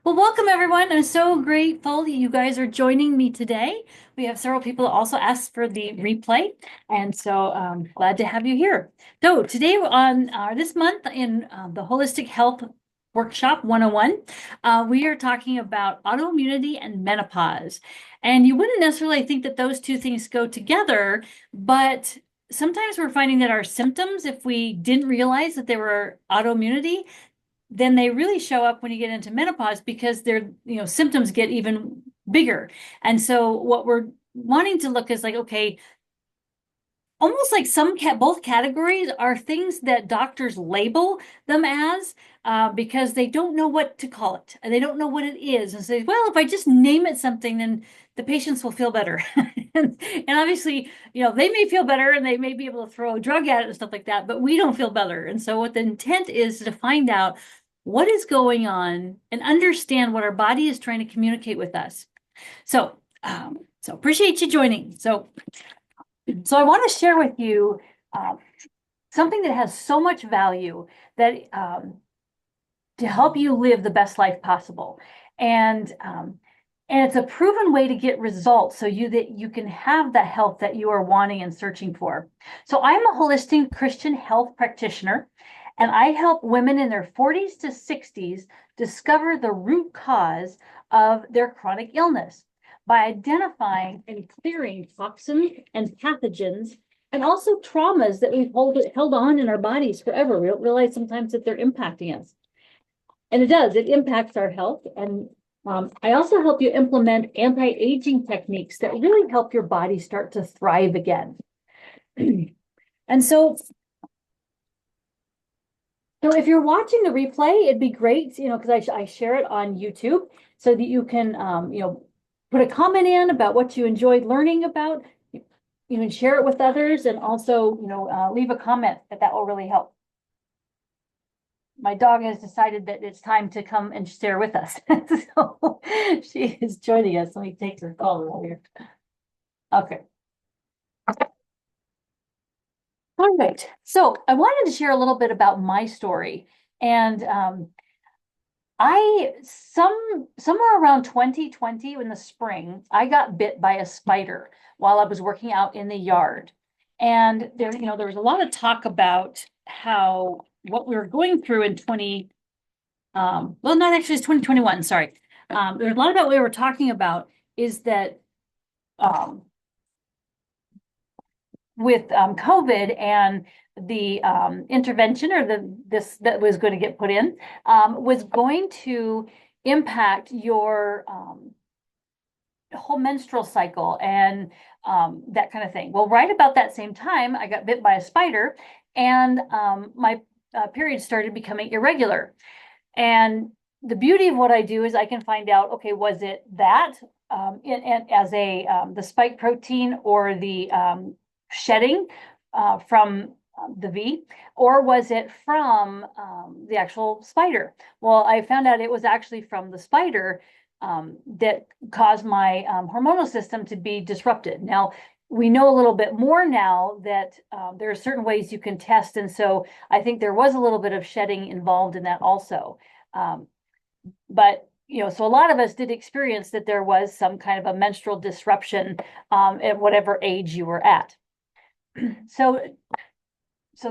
Well, welcome everyone. I'm so grateful that you guys are joining me today. We have several people that also asked for the replay, and so glad to have you here. So today on this month in the Holistic Health Workshop 101, we are talking about autoimmunity and menopause. And you wouldn't necessarily think that those two things go together, but sometimes we're finding that our symptoms, if we didn't realize that they were autoimmunity, then they really show up when you get into menopause because their symptoms get even bigger. And so what we're wanting to look is like, okay, almost like both categories are things that doctors label them as because they don't know what to call it and they don't know what it is, and say, well, if I just name it something, then the patients will feel better. And obviously, they may feel better and they may be able to throw a drug at it and stuff like that, but we don't feel better. And so what the intent is to find out what is going on and understand what our body is trying to communicate with us. So appreciate you joining. So I want to share with you something that has so much value that to help you live the best life possible. And it's a proven way to get results so that you can have the health that you are wanting and searching for. So I'm a holistic Christian health practitioner, and I help women in their 40s to 60s discover the root cause of their chronic illness by identifying and clearing toxins and pathogens and also traumas that we've held on in our bodies forever. We don't realize sometimes that they're impacting us. And it impacts our health. And I also help you implement anti-aging techniques that really help your body start to thrive again. And so if you're watching the replay, it'd be great, because I share it on YouTube so that you can, put a comment in about what you enjoyed learning about. You can share it with others, and also, leave a comment that will really help. My dog has decided that it's time to come and share with us. So she is joining us. Let me take her call here. Okay. All right. So I wanted to share a little bit about my story. And somewhere around 2020 in the spring, I got bit by a spider while I was working out in the yard. And there was a lot of talk about how what we were going through in well, not actually, it's 2021, sorry. There's a lot about what we were talking about is that with COVID and the intervention or this that was going to get put in was going to impact your whole menstrual cycle and that kind of thing. Well, right about that same time, I got bit by a spider, and my period started becoming irregular. And the beauty of what I do is I can find out, okay, was it that and as the spike protein or the shedding from the V, or was it from the actual spider? Well, I found out it was actually from the spider that caused my hormonal system to be disrupted. Now, we know a little bit more now that there are certain ways you can test. And so I think there was a little bit of shedding involved in that also. But so a lot of us did experience that there was some kind of a menstrual disruption at whatever age you were at. So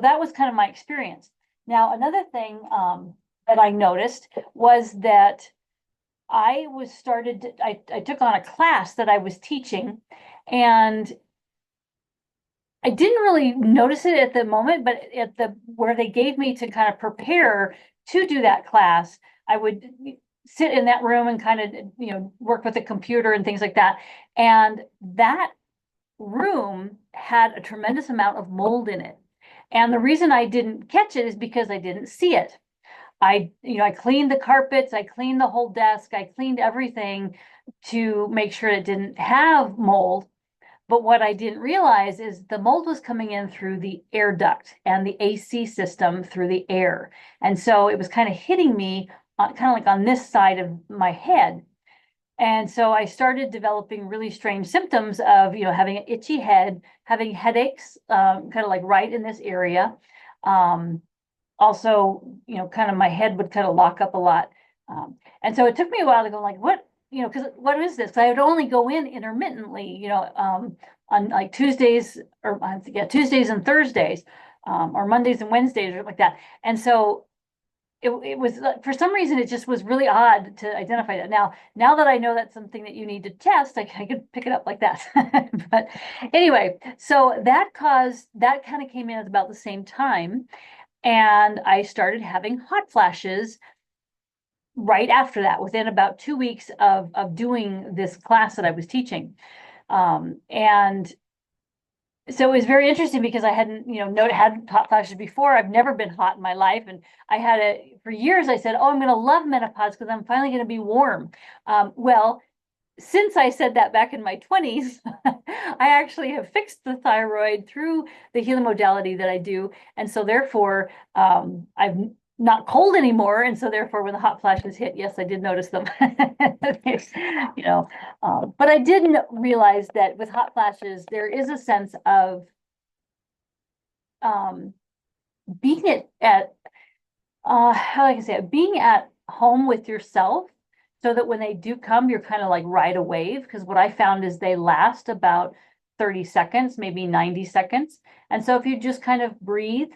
that was kind of my experience. Now, another thing that I noticed was that I took on a class that I was teaching, and I didn't really notice it at the moment, but where they gave me to kind of prepare to do that class, I would sit in that room and kind of, work with the computer and things like that. And that room had a tremendous amount of mold in it. And the reason I didn't catch it is because I didn't see it. I cleaned the carpets, I cleaned the whole desk, I cleaned everything to make sure it didn't have mold. But what I didn't realize is the mold was coming in through the air duct and the AC system through the air. And so it was kind of hitting me kind of like on this side of my head. And so I started developing really strange symptoms of, having an itchy head, having headaches, kind of like right in this area. Also, kind of my head would kind of lock up a lot. And so it took me a while to go like, what, because what is this? 'Cause I would only go in intermittently, on like Tuesdays or Tuesdays and Thursdays, or Mondays and Wednesdays or like that. And so it was for some reason it just was really odd to identify that. Now that I know that's something that you need to test, I could pick it up like that. But anyway, so that kind of came in at about the same time, and I started having hot flashes right after that, within about 2 weeks of doing this class that I was teaching. And so it was very interesting because I hadn't, had hot flashes before. I've never been hot in my life. And for years, I said, oh, I'm going to love menopause because I'm finally going to be warm. Well, since I said that back in my 20s, I actually have fixed the thyroid through the healing modality that I do. And so therefore, I'm not cold anymore. And so therefore, when the hot flashes hit, yes, I did notice them. But I didn't realize that with hot flashes, there is a sense of being how I can say it, being at home with yourself, so that when they do come, you're kind of like ride a wave. Because what I found is they last about 30 seconds, maybe 90 seconds. And so if you just kind of breathe,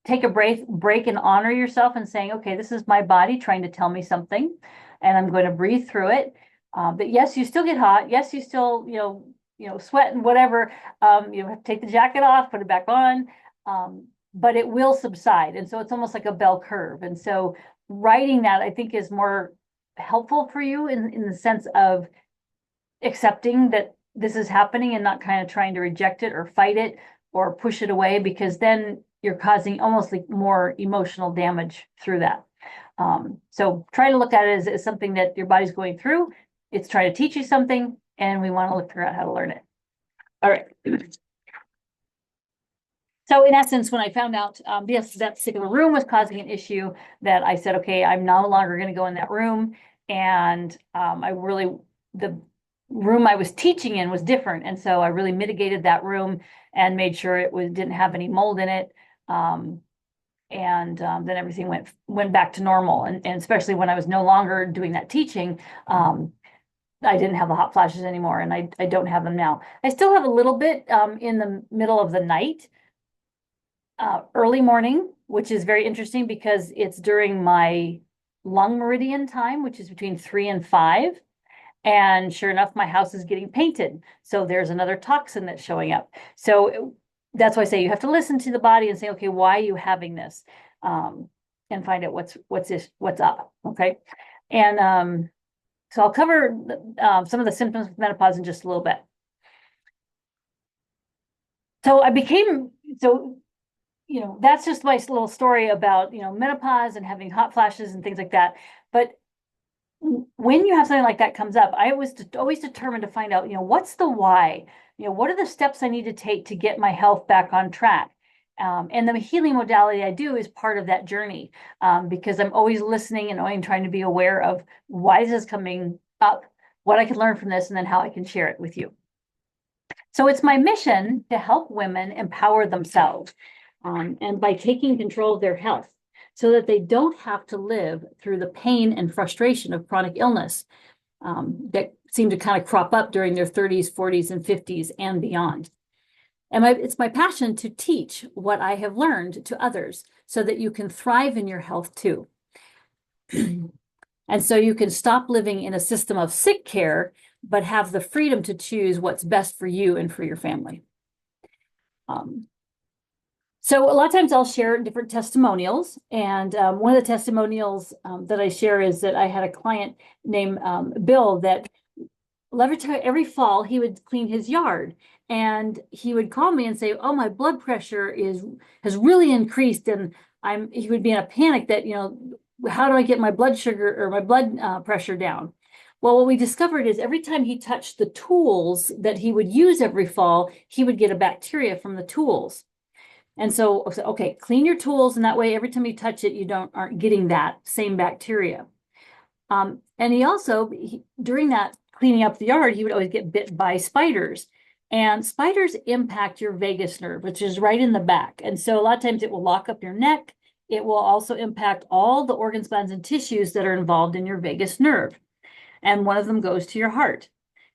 take a break and honor yourself and saying, okay, this is my body trying to tell me something, and I'm going to breathe through it. But yes, you still get hot. Yes, you still, sweat and whatever. You have to take the jacket off, put it back on. But it will subside. And so it's almost like a bell curve. And so writing that, I think, is more helpful for you in the sense of accepting that this is happening and not kind of trying to reject it or fight it or push it away, because then you're causing almost like more emotional damage through that. So try to look at it as something that your body's going through. It's trying to teach you something, and we want to figure out how to learn it. All right. So in essence, when I found out, yes, that particular room was causing an issue, that I said, okay, I'm no longer going to go in that room. And the room I was teaching in was different. And so I really mitigated that room and made sure didn't have any mold in it. And then everything went back to normal. And especially when I was no longer doing that teaching, I didn't have the hot flashes anymore, and I don't have them now. I still have a little bit in the middle of the night, early morning, which is very interesting because it's during my lung meridian time, which is between 3 and 5. And sure enough, my house is getting painted. So there's another toxin that's showing up. So that's why I say you have to listen to the body and say, okay, why are you having this? And find out what's up. Okay. And so I'll cover some of the symptoms of menopause in just a little bit. So that's just my little story about, menopause and having hot flashes and things like that. But when you have something like that comes up, I was always determined to find out, what's the why? What are the steps I need to take to get my health back on track? And the healing modality I do is part of that journey, because I'm always listening and always trying to be aware of why this is coming up, what I can learn from this, and then how I can share it with you. So it's my mission to help women empower themselves, and by taking control of their health, so that they don't have to live through the pain and frustration of chronic illness that seem to kind of crop up during their 30s, 40s, and 50s and beyond. And it's my passion to teach what I have learned to others so that you can thrive in your health too. And so you can stop living in a system of sick care, but have the freedom to choose what's best for you and for your family. So a lot of times I'll share different testimonials. And one of the testimonials that I share is that I had a client named Bill that every fall he would clean his yard, and he would call me and say, oh, my blood pressure has really increased, and he would be in a panic that, how do I get my blood sugar or my blood pressure down? Well, what we discovered is every time he touched the tools that he would use every fall, he would get a bacteria from the tools. And so, okay, clean your tools, and that way every time you touch it, you aren't getting that same bacteria. And he also, during that cleaning up the yard, he would always get bit by spiders. And spiders impact your vagus nerve, which is right in the back. And so a lot of times it will lock up your neck, it will also impact all the organs, glands, and tissues that are involved in your vagus nerve. And one of them goes to your heart.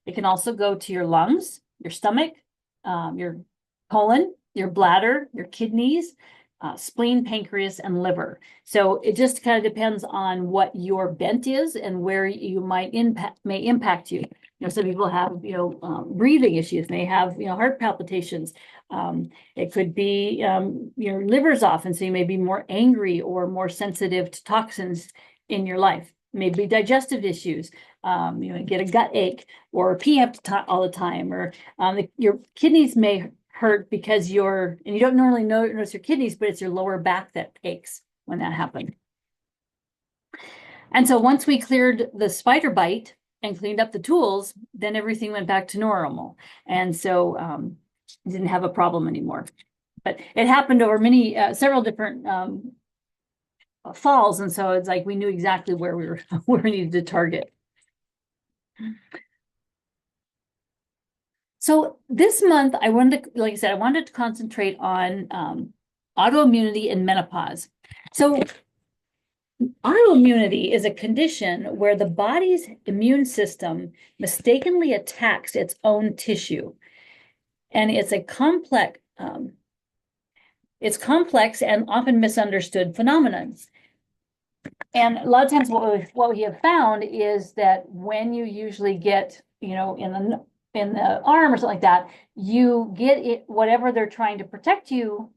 It can also go to your lungs, your stomach, your colon, your bladder, your kidneys, spleen, pancreas, and liver. So it just kind of depends on what your bent is and where you may impact you. Some people have, breathing issues, may have, heart palpitations. It could be your liver's off, and so you may be more angry or more sensitive to toxins in your life. Maybe digestive issues. Get a gut ache or pee up all the time, or your kidneys may hurt because and you don't normally notice your kidneys, but it's your lower back that aches when that happened. And so once we cleared the spider bite and cleaned up the tools, then everything went back to normal. And so didn't have a problem anymore. But it happened over several different falls. And so it's like we knew exactly where we needed to target. So this month, I wanted to concentrate on autoimmunity and menopause. So autoimmunity is a condition where the body's immune system mistakenly attacks its own tissue. And it's complex and often misunderstood phenomenon. And a lot of times what we have found is that when you usually get, in the arm or something like that, you get it, whatever they're trying to protect you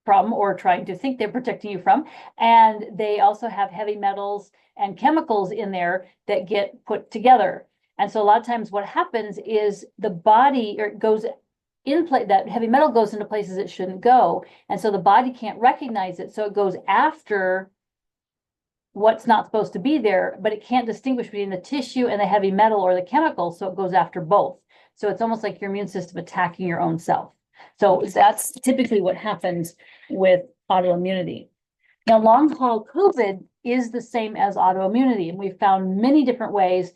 from or trying to think they're protecting you from. And they also have heavy metals and chemicals in there that get put together. And so a lot of times what happens is the body goes in place, that heavy metal goes into places it shouldn't go. And so the body can't recognize it. So it goes after what's not supposed to be there, but it can't distinguish between the tissue and the heavy metal or the chemical, so it goes after both. So it's almost like your immune system attacking your own self. So that's typically what happens with autoimmunity. Now, long-haul COVID is the same as autoimmunity, and we've found many different ways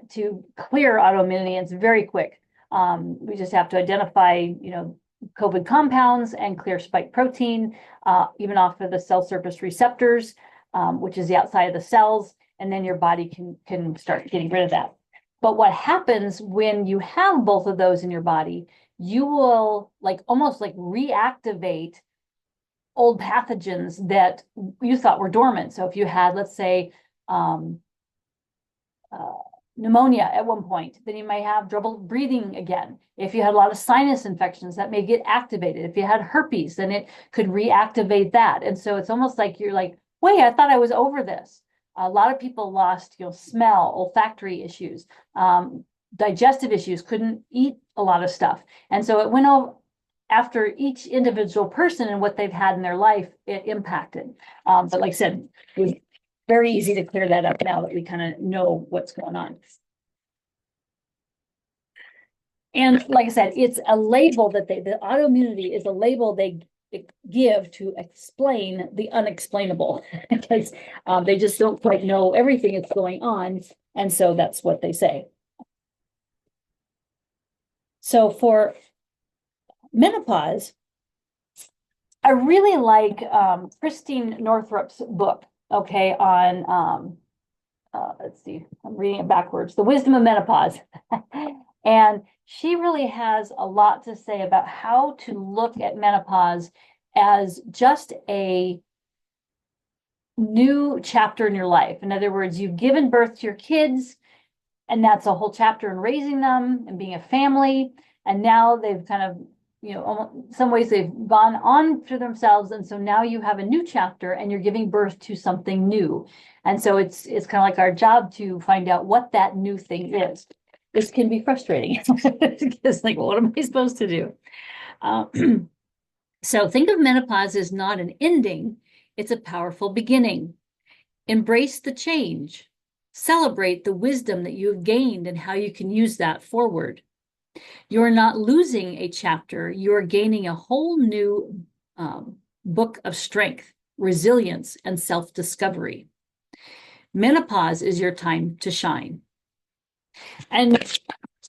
to clear autoimmunity, and it's very quick. We just have to identify, COVID compounds and clear spike protein, even off of the cell surface receptors, which is the outside of the cells, and then your body can start getting rid of that. But what happens when you have both of those in your body, you will almost reactivate old pathogens that you thought were dormant. So if you had, let's say, pneumonia at one point, then you may have trouble breathing again. If you had a lot of sinus infections, that may get activated. If you had herpes, then it could reactivate that. And so it's almost like you're like, wait, I thought I was over this. A lot of people lost, smell, olfactory issues, digestive issues, couldn't eat a lot of stuff. And so it went over after each individual person and what they've had in their life, it impacted. But like I said, it was very easy to clear that up now that we kind of know what's going on. And like I said, it's a label that the autoimmunity is a label they give to explain the unexplainable because they just don't quite know everything that's going on. And so that's what they say. So for menopause, I really like Christine Northrup's book, okay, on, let's see, I'm reading it backwards, The Wisdom of Menopause. And she really has a lot to say about how to look at menopause as just a new chapter in your life. In other words, you've given birth to your kids, and that's a whole chapter in raising them and being a family. And now they've kind of, in some ways they've gone on to themselves. And so now you have a new chapter and you're giving birth to something new. And so it's kind of like our job to find out what that new thing is. This can be frustrating. It's like, well, what am I supposed to do? So think of menopause as not an ending. It's a powerful beginning. Embrace the change. Celebrate the wisdom that you've gained and how you can use that forward. You're not losing a chapter. You're gaining a whole new book of strength, resilience, and self-discovery. Menopause is your time to shine. And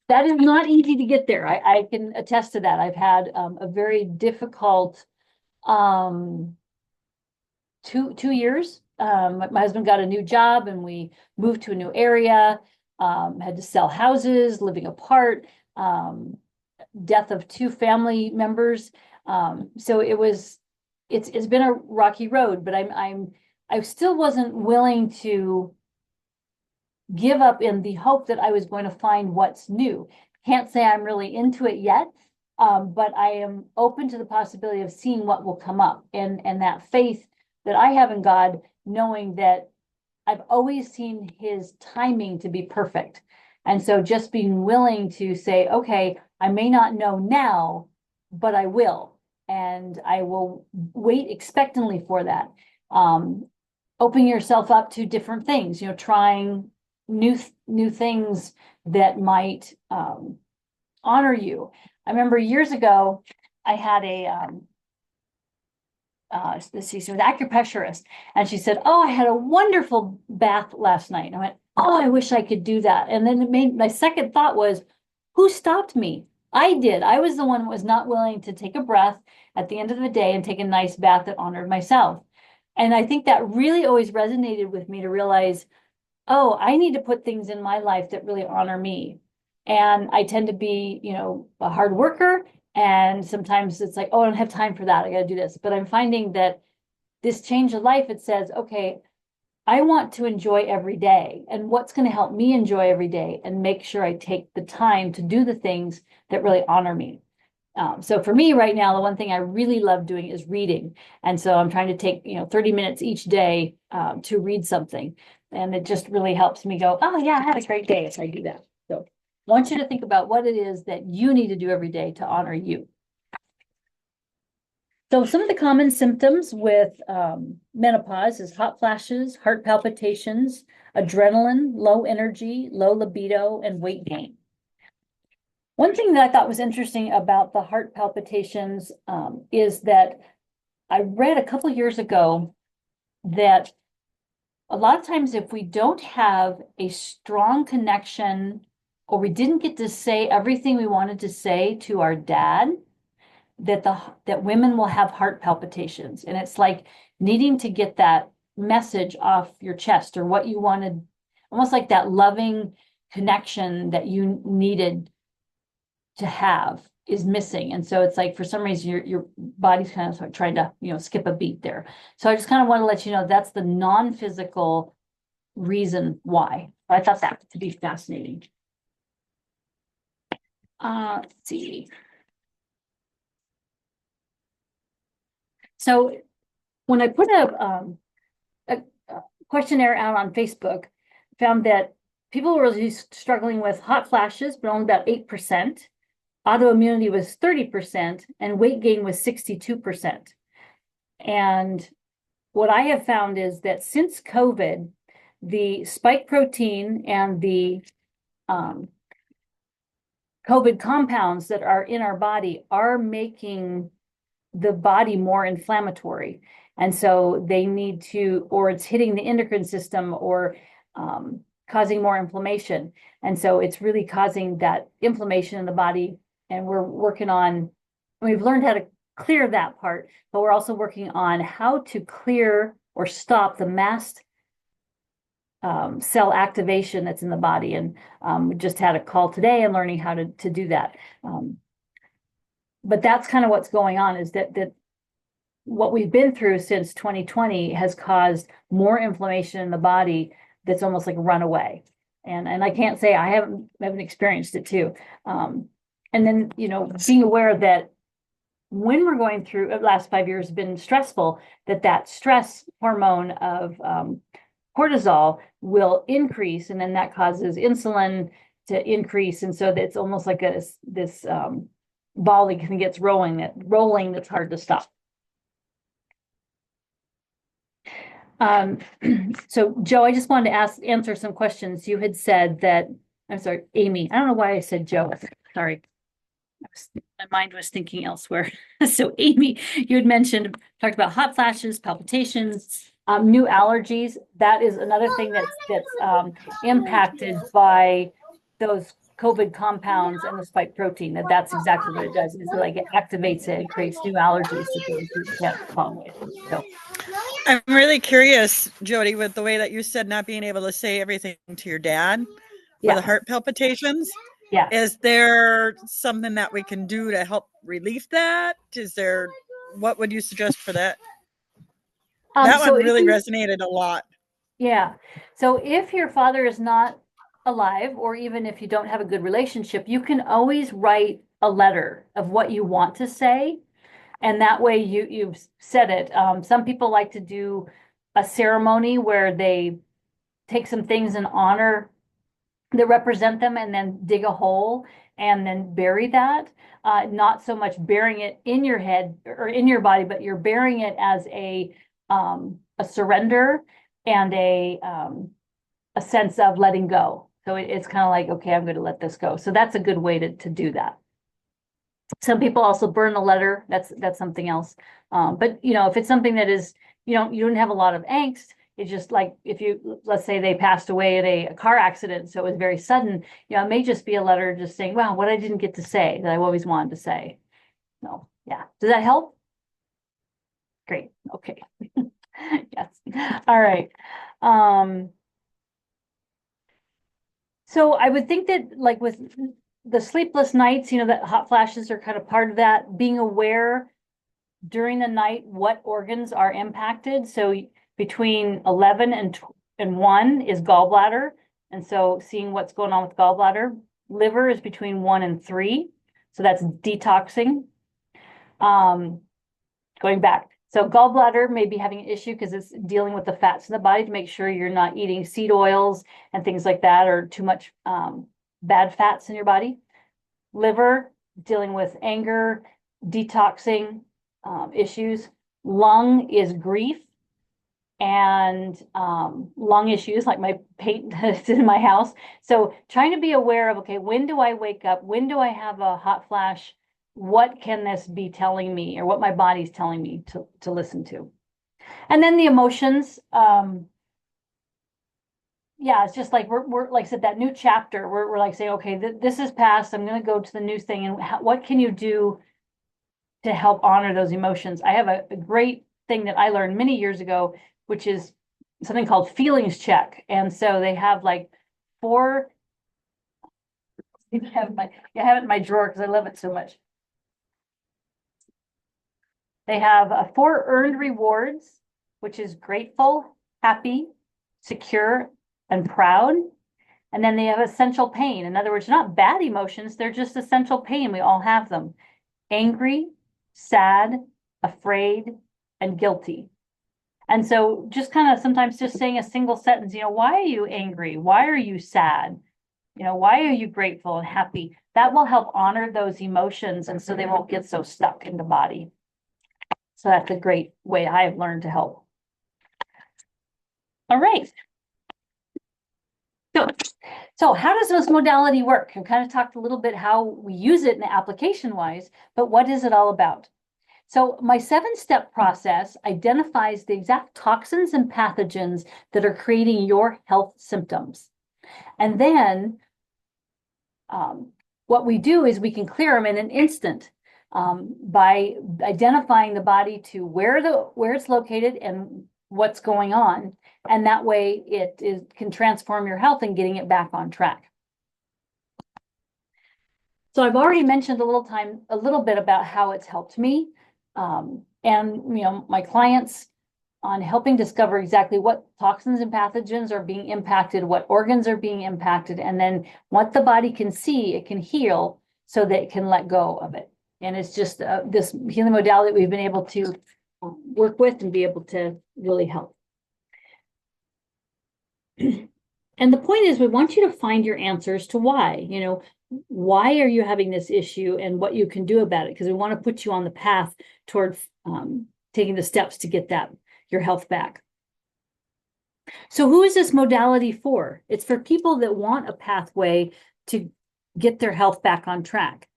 that is not easy to get there. I can attest to that. I've had a very difficult to two years. My husband got a new job and we moved to a new area, had to sell houses, living apart, death of two family members. So it's been a rocky road, but I still wasn't willing to give up in the hope that I was going to find what's new. Can't say I'm really into it yet, but I am open to the possibility of seeing what will come up, and that faith that I have in God, knowing that I've always seen his timing to be perfect. And so just being willing to say, okay, I may not know now, but I will. And I will wait expectantly for that. Opening yourself up to different things, trying new things that might honor you. I remember years ago, I had she was an acupressurist, and she said, "Oh, I had a wonderful bath last night." And I went, "Oh, I wish I could do that." And then my second thought was, who stopped me? I did. I was the one who was not willing to take a breath at the end of the day and take a nice bath that honored myself. And I think that really always resonated with me to realize, oh, I need to put things in my life that really honor me. And I tend to be, a hard worker. And sometimes it's like, oh, I don't have time for that. I got to do this. But I'm finding that this change of life, it says, okay, I want to enjoy every day. And what's going to help me enjoy every day and make sure I take the time to do the things that really honor me. So for me right now, the one thing I really love doing is reading. And so I'm trying to take, 30 minutes each day to read something. And it just really helps me go, oh yeah, I had a great day as I do that. So I want you to think about what it is that you need to do every day to honor you. So some of the common symptoms with menopause is hot flashes, heart palpitations, adrenaline, low energy, low libido, and weight gain. One thing that I thought was interesting about the heart palpitations is that I read a couple years ago that a lot of times if we don't have a strong connection, or we didn't get to say everything we wanted to say to our dad, that women will have heart palpitations. And it's like needing to get that message off your chest, or what you wanted, almost like that loving connection that you needed to have is missing. And so it's like, for some reason, your body's kind of trying to, skip a beat there. So I just kind of want to let you know that's the non-physical reason why. I thought that to be fascinating. Let's see. So when I put a questionnaire out on Facebook, found that people were really struggling with hot flashes, but only about 8%. Autoimmunity was 30%, and weight gain was 62%. And what I have found is that since COVID, the spike protein and the COVID compounds that are in our body are making the body more inflammatory. And so they need to, or it's hitting the endocrine system, or causing more inflammation. And so it's really causing that inflammation in the body. And we're working on, we've learned how to clear that part, but we're also working on how to clear or stop the mast cell activation that's in the body. And we just had a call today and learning how to do that. But that's kind of what's going on, is that what we've been through since 2020 has caused more inflammation in the body that's almost like a runaway. And I can't say I haven't experienced it too. And then, being aware that when we're going through the last 5 years has been stressful, that stress hormone of cortisol will increase, and then that causes insulin to increase. And so it's almost like this ball that kind of gets rolling that's hard to stop. So Joe, I just wanted to answer some questions. You had said that, I'm sorry, Amy, I don't know why I said Joe, sorry. My mind was thinking elsewhere. So Amy, you had talked about hot flashes, palpitations, new allergies. That is another thing that's impacted by those COVID compounds and the spike protein, that's exactly what it does. It's like it activates it, it creates new allergies that you can't tolerate. So I'm really curious, Jody, with the way that you said not being able to say everything to your dad for the yeah, heart palpitations. yeah. Is there something that we can do to help relieve that? Is there, what would you suggest for that? That So one if really you, resonated a lot. yeah, so if your father is not alive, or even if you don't have a good relationship, you can always write a letter of what you want to say, and that way you've said it. Some people like to do a ceremony where they take some things in honor that represent them and then dig a hole and then bury that. Not so much burying it in your head or in your body, but you're burying it as a surrender and a sense of letting go. So it's kind of like, okay, I'm going to let this go. So that's a good way to do that. Some people also burn the letter. That's something else. But you know, if it's something that is, you don't have a lot of angst, it's just like if you, let's say they passed away in a car accident, so it was very sudden, it may just be a letter just saying, wow, what I didn't get to say that I always wanted to say. No, yeah. Does that help? Great. Okay. Yes. All right. So I would think that like with the sleepless nights, that hot flashes are kind of part of that, being aware during the night what organs are impacted. So between 11 and 1 is gallbladder. And so seeing what's going on with gallbladder. Liver is between 1 and 3. So that's detoxing. Going back. So gallbladder may be having an issue because it's dealing with the fats in the body to make sure you're not eating seed oils and things like that, or too much bad fats in your body. Liver, dealing with anger, detoxing issues. Lung is grief and lung issues like my paint that's in my house. So trying to be aware of, okay, when do I wake up? When do I have a hot flash? What can this be telling me, or what my body's telling me to listen to? And then the emotions, yeah, it's just like we're like I said, that new chapter. We're like saying, okay, this is past. I'm going to go to the new thing, and what can you do to help honor those emotions? I have a great thing that I learned many years ago, which is something called feelings check. And so they have like 4. I have it in my drawer because I love it so much. They have 4 earned rewards, which is grateful, happy, secure, and proud. And then they have essential pain. In other words, not bad emotions, they're just essential pain. We all have them. Angry, sad, afraid, and guilty. And so just kind of sometimes just saying a single sentence, why are you angry? Why are you sad? Why are you grateful and happy? That will help honor those emotions, and so they won't get so stuck in the body. So that's a great way I have learned to help. All right. So how does this modality work? I kind of talked a little bit how we use it in the application wise, but what is it all about? So my 7-step process identifies the exact toxins and pathogens that are creating your health symptoms. And then what we do is we can clear them in an instant by identifying the body to where it's located and what's going on. And that way it can transform your health and getting it back on track. So I've already mentioned a little bit about how it's helped me. And my clients, on helping discover exactly what toxins and pathogens are being impacted, what organs are being impacted, and then what the body can see, it can heal so that it can let go of it. And it's just this healing modality we've been able to work with and be able to really help. And the point is, we want you to find your answers to why. Why are you having this issue and what you can do about it? Because we want to put you on the path towards taking the steps to get your health back. So who is this modality for? It's for people that want a pathway to get their health back on track.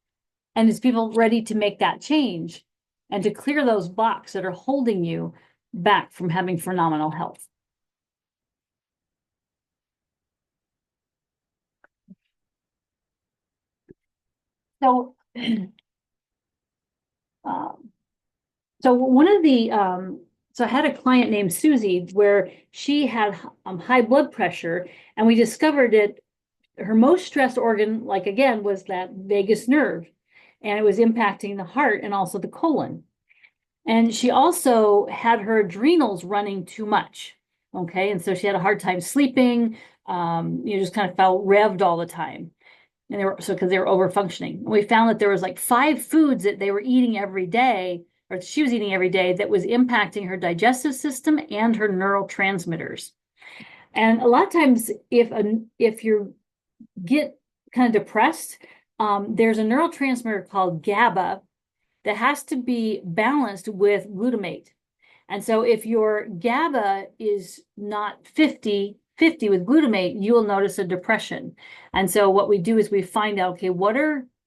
And it's people ready to make that change and to clear those blocks that are holding you back from having phenomenal health. So, um, so one of the, so I had a client named Susie where she had high blood pressure, and we discovered that her most stressed organ, like again, was that vagus nerve, and it was impacting the heart and also the colon. And she also had her adrenals running too much. Okay. And so she had a hard time sleeping. You just kind of felt revved all the time. And they were so because they were over functioning. And we found that there was like 5 foods that they were eating every day, or she was eating every day, that was impacting her digestive system and her neurotransmitters. And a lot of times, if you get kind of depressed, there's a neurotransmitter called GABA that has to be balanced with glutamate. And so if your GABA is not 50/50 with glutamate, you will notice a depression. And so what we do is we find out, okay,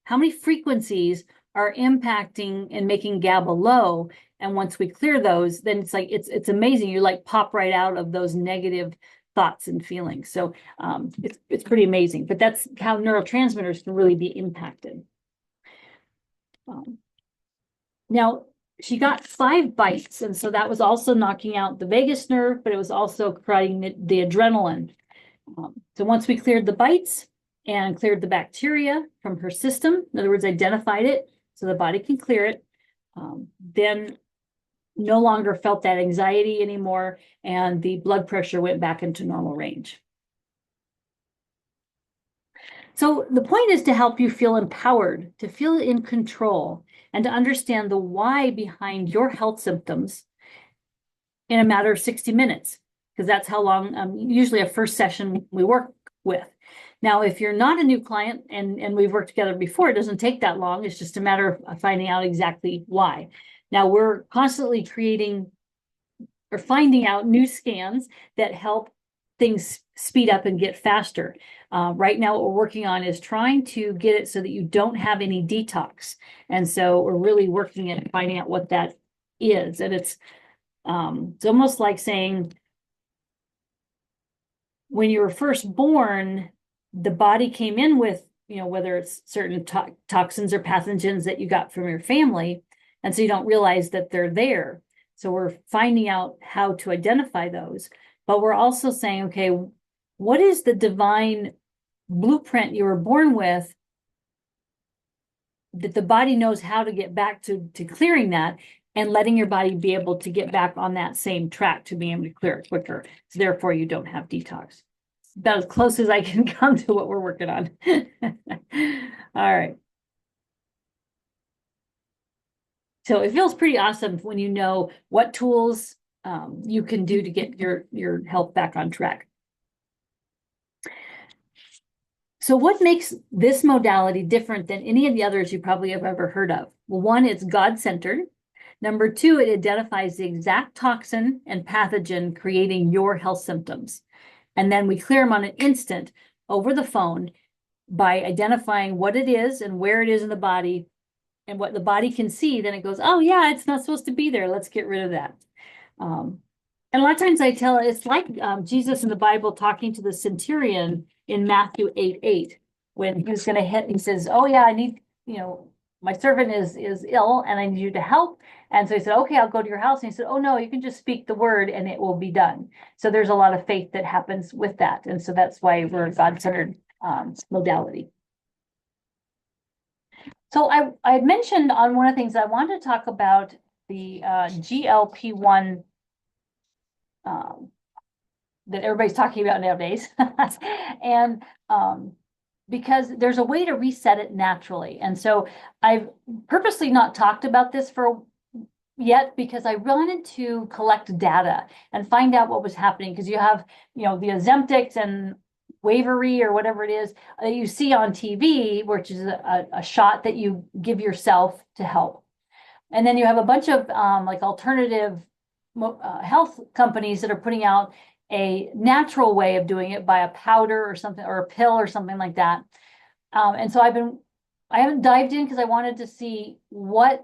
how many frequencies are impacting and making GABA low? And once we clear those, then it's amazing. You like pop right out of those negative thoughts and feelings. So it's pretty amazing. But that's how neurotransmitters can really be impacted. Now, she got 5 bites, and so that was also knocking out the vagus nerve, but it was also creating the adrenaline. So once we cleared the bites and cleared the bacteria from her system, in other words, identified it so the body can clear it, then no longer felt that anxiety anymore, and the blood pressure went back into normal range. So the point is to help you feel empowered, to feel in control, and to understand the why behind your health symptoms in a matter of 60 minutes, because that's how long usually a first session we work with. Now, if you're not a new client and we've worked together before, it doesn't take that long. It's just a matter of finding out exactly why. Now, we're constantly creating or finding out new scans that help things speed up and get faster. Right now, what we're working on is trying to get it so that you don't have any detox. And so we're really working at finding out what that is. And it's almost like saying, when you were first born, the body came in with, whether it's certain toxins or pathogens that you got from your family. And so you don't realize that they're there. So we're finding out how to identify those. But we're also saying, okay, what is the divine blueprint you were born with that the body knows how to get back to clearing that, and letting your body be able to get back on that same track to be able to clear it quicker. So therefore you don't have detox. About as close as I can come to what we're working on. All right. So it feels pretty awesome when you know what tools you can do to get your health back on track. So what makes this modality different than any of the others you probably have ever heard of? Well, one, it's God-centered. Number 2, it identifies the exact toxin and pathogen creating your health symptoms. And then we clear them on an instant over the phone by identifying what it is and where it is in the body, and what the body can see. Then it goes, oh yeah, it's not supposed to be there. Let's get rid of that. And a lot of times I tell it's like Jesus in the Bible talking to the centurion in Matthew 8:8, when he was going to hit, he says, oh yeah, I need, my servant is ill and I need you to help. And so he said, okay, I'll go to your house. And he said, oh no, you can just speak the word and it will be done. So there's a lot of faith that happens with that. And so that's why we're a God-centered modality. So I mentioned on one of the things I wanted to talk about the GLP-1 that everybody's talking about nowadays. And because there's a way to reset it naturally. And so I've purposely not talked about this yet, because I wanted to collect data and find out what was happening. Because you have, the Ozempics and Wavery or whatever it is that you see on TV, which is a shot that you give yourself to help. And then you have a bunch of like alternative health companies that are putting out a natural way of doing it by a powder or something, or a pill or something like that. And so I haven't dived in because I wanted to see what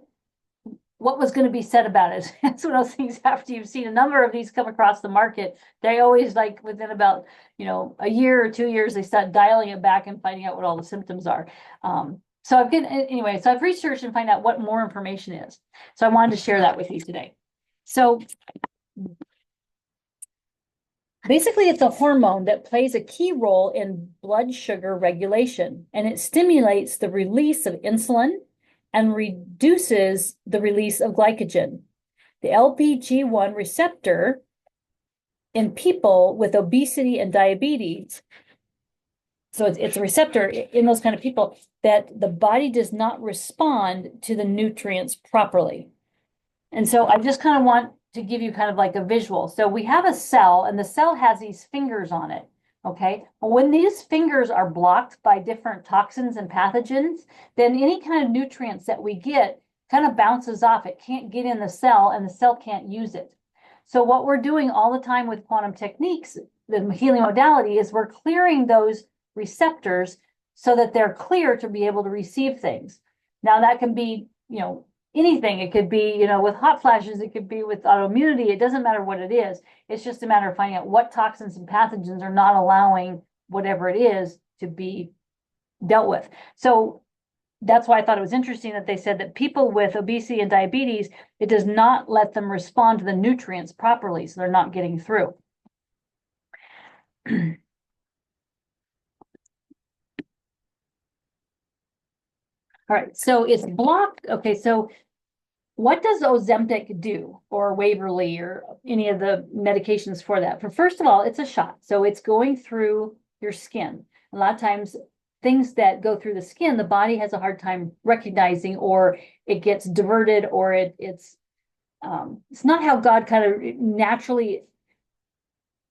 was going to be said about it. It's one of those things, after you've seen a number of these come across the market, they always, like, within about, a year or 2 years, they start dialing it back and finding out what all the symptoms are. So I've researched and find out what more information is. So I wanted to share that with you today. So basically, it's a hormone that plays a key role in blood sugar regulation, and it stimulates the release of insulin and reduces the release of glycogen. The LPG1 receptor in people with obesity and diabetes, so it's a receptor in those kind of people that the body does not respond to the nutrients properly. And so I just kind of want to give you kind of like a visual. So we have a cell, and the cell has these fingers on it. Okay. Well, when these fingers are blocked by different toxins and pathogens, then any kind of nutrients that we get kind of bounces off. It can't get in the cell, and the cell can't use it. So what we're doing all the time with quantum techniques, the healing modality, is we're clearing those receptors so that they're clear to be able to receive things. Now that can be, anything. It could be, with hot flashes, it could be with autoimmunity. It doesn't matter what it is. It's just a matter of finding out what toxins and pathogens are not allowing whatever it is to be dealt with. So that's why I thought it was interesting that they said that people with obesity and diabetes, it does not let them respond to the nutrients properly, so they're not getting through. All right, so it's blocked. Okay, so what does Ozempic do, or Waverly, or any of the medications for that? First of all, it's a shot, so it's going through your skin. A lot of times, things that go through the skin, the body has a hard time recognizing, or it gets diverted, or it's not how God kind of naturally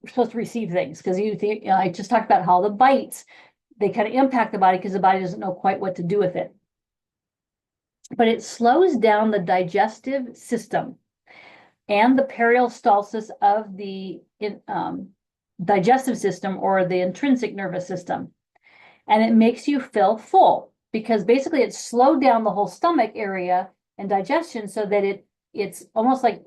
supposed to receive things. Because I just talked about how the bites, they kind of impact the body because the body doesn't know quite what to do with it. But it slows down the digestive system and the peristalsis of the digestive system, or the intrinsic nervous system. And it makes you feel full, because basically it slowed down the whole stomach area and digestion, so that it's almost like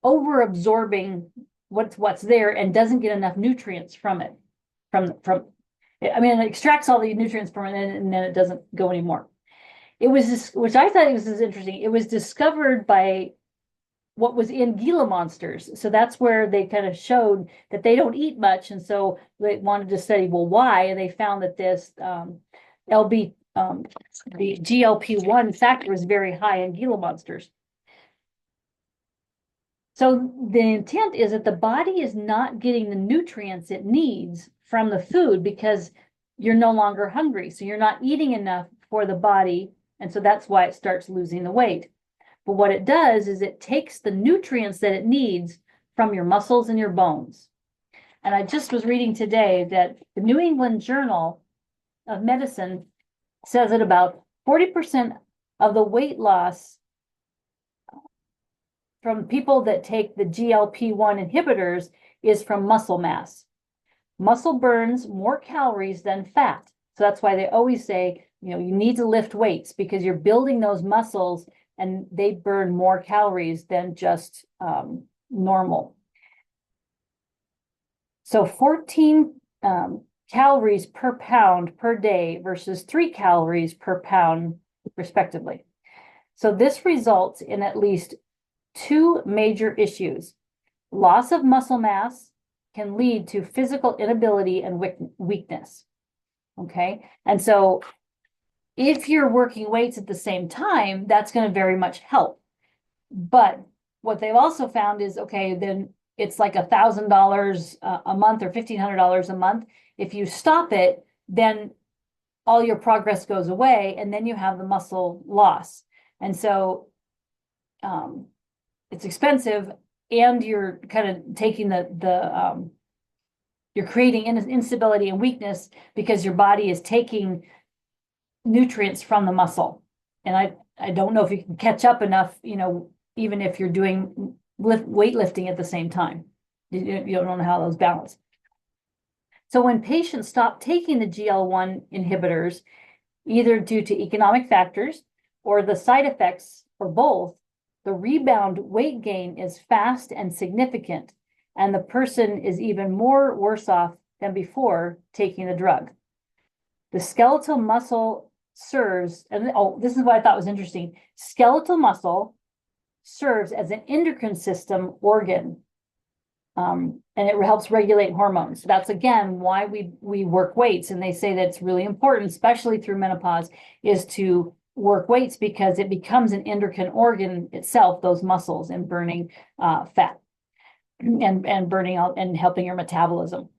over absorbing what's there and doesn't get enough nutrients from it. It extracts all the nutrients from it, and then it doesn't go anymore. It was which I thought was interesting. It was discovered by what was in Gila monsters. So that's where they kind of showed that they don't eat much. And so they wanted to study, well, why? And they found that this the GLP-1 factor is very high in Gila monsters. So the intent is that the body is not getting the nutrients it needs from the food, because you're no longer hungry. So you're not eating enough for the body. And so that's why it starts losing the weight. But what it does is it takes the nutrients that it needs from your muscles and your bones. And I just was reading today that the New England Journal of Medicine says that about 40% of the weight loss from people that take the GLP-1 inhibitors is from muscle mass. Muscle burns more calories than fat. So that's why they always say, you need to lift weights, because you're building those muscles and they burn more calories than just normal. So 14 calories per pound per day versus 3 calories per pound, respectively. So this results in at least 2 major issues. Loss of muscle mass can lead to physical inability and weakness. Okay, and so if you're working weights at the same time, that's going to very much help. But what they've also found is, okay, then it's like $1,000 a month or $1,500 a month. If you stop it, then all your progress goes away, and then you have the muscle loss. And so it's expensive, and you're kind of taking you're creating instability and weakness, because your body is taking nutrients from the muscle. And I don't know if you can catch up enough, even if you're doing weightlifting at the same time. You don't know how those balance. So when patients stop taking the GL1 inhibitors, either due to economic factors or the side effects, or both, the rebound weight gain is fast and significant, and the person is even more worse off than before taking the drug. The skeletal muscle serves, and oh, this is what I thought was interesting. Skeletal muscle serves as an endocrine system organ. And it helps regulate hormones. So that's again why we work weights, and they say that it's really important, especially through menopause, is to work weights because it becomes an endocrine organ itself, those muscles, and burning fat and burning out and helping your metabolism.